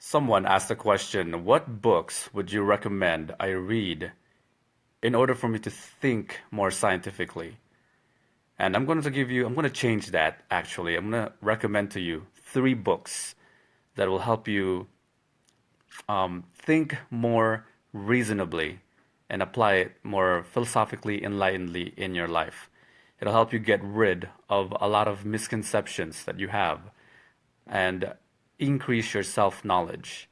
Someone asked the question, what books would you recommend I read in order for me to think more scientifically? And I'm going to change that actually. I'm going to recommend to you three books that will help you think more reasonably and apply it more philosophically, enlightenedly in your life. It'll help you get rid of a lot of misconceptions that you have and increase your self knowledge.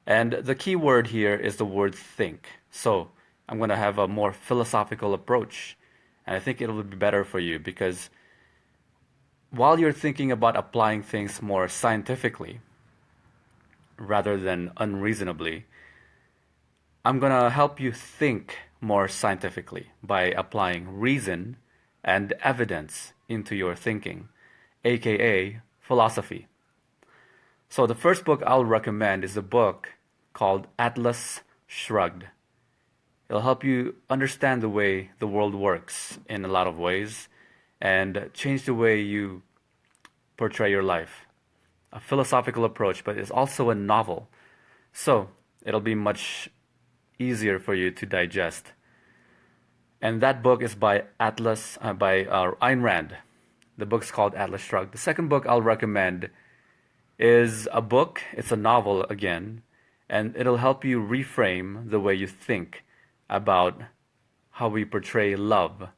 And the key word here is the word think. So I'm going to have a more philosophical approach. And I think it'll be better for you because while you're thinking about applying things more scientifically rather than unreasonably, I'm going to help you think more scientifically by applying reason and evidence into your thinking, aka philosophy. So the first book I'll recommend is a book called Atlas Shrugged. It'll help you understand the way the world works in a lot of ways and change the way you portray your life. A philosophical approach, but it's also a novel. So it'll be much easier for you to digest. And that book is by Ayn Rand. The book's called Atlas Shrugged. The second book I'll recommend is a book, it's a novel again, and it'll help you reframe the way you think about how we portray love.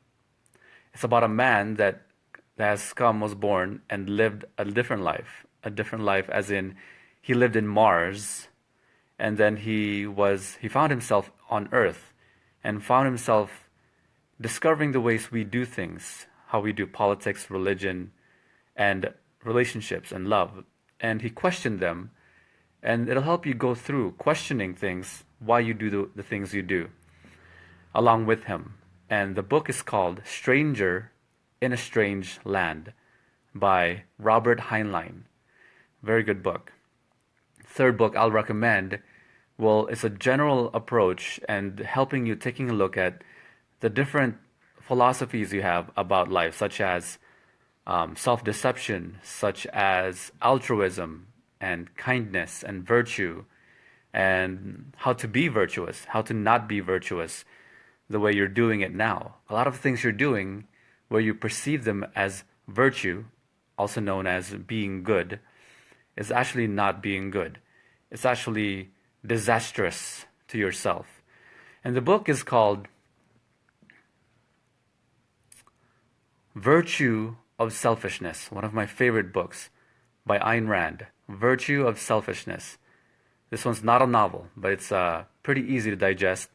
It's about a man that was born and lived a different life as in he lived in Mars, and then he found himself on Earth and found himself discovering the ways we do things, how we do politics, religion, and relationships and love. And he questioned them, and it'll help you go through questioning things, why you do the things you do, along with him. And the book is called Stranger in a Strange Land by Robert Heinlein. Very good book. Third book I'll recommend, well, it's a general approach and helping you taking a look at the different philosophies you have about life, such as self-deception, such as altruism and kindness and virtue, and how to be virtuous, how to not be virtuous the way you're doing it now. A lot of things you're doing where you perceive them as virtue, also known as being good, is actually not being good. It's actually disastrous to yourself. And the book is called Virtue of Selfishness, one of my favorite books by Ayn Rand. Virtue of Selfishness. This one's not a novel, but it's pretty easy to digest.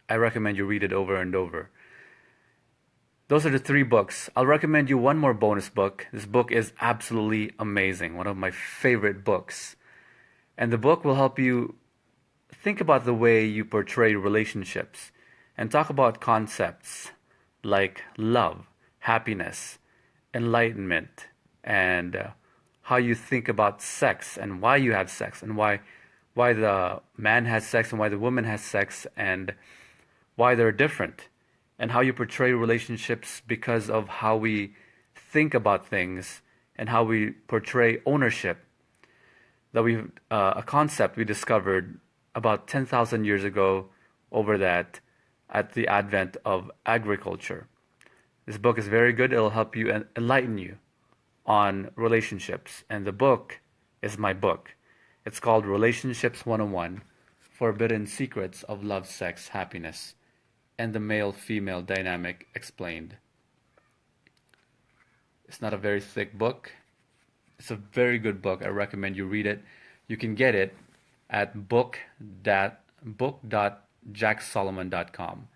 I recommend you read it over and over. Those are the three books. I'll recommend you one more bonus book. This book is absolutely amazing, one of my favorite books. And the book will help you think about the way you portray relationships and talk about concepts like love, happiness, enlightenment, and how you think about sex and why you have sex and why the man has sex and why the woman has sex and why they're different, and how you portray relationships because of how we think about things and how we portray ownership. A concept we discovered about 10,000 years ago over that at the advent of agriculture. This book is very good. It'll help you and enlighten you on relationships. And the book is my book. It's called Relationships 101: Forbidden Secrets of Love, Sex, Happiness, and the Male-Female Dynamic Explained. It's not a very thick book. It's a very good book. I recommend you read it. You can get it at book.jacksolomon.com,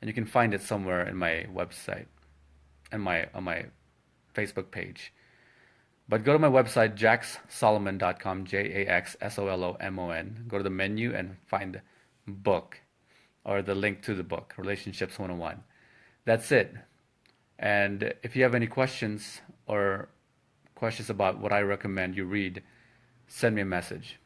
and you can find it somewhere in my website and on my Facebook page. But go to my website, jacksolomon.com, JAXSOLOMON. Go to the menu and find book, or the link to the book, Relationships 101. That's it. And if you have any questions or questions about what I recommend you read, send me a message.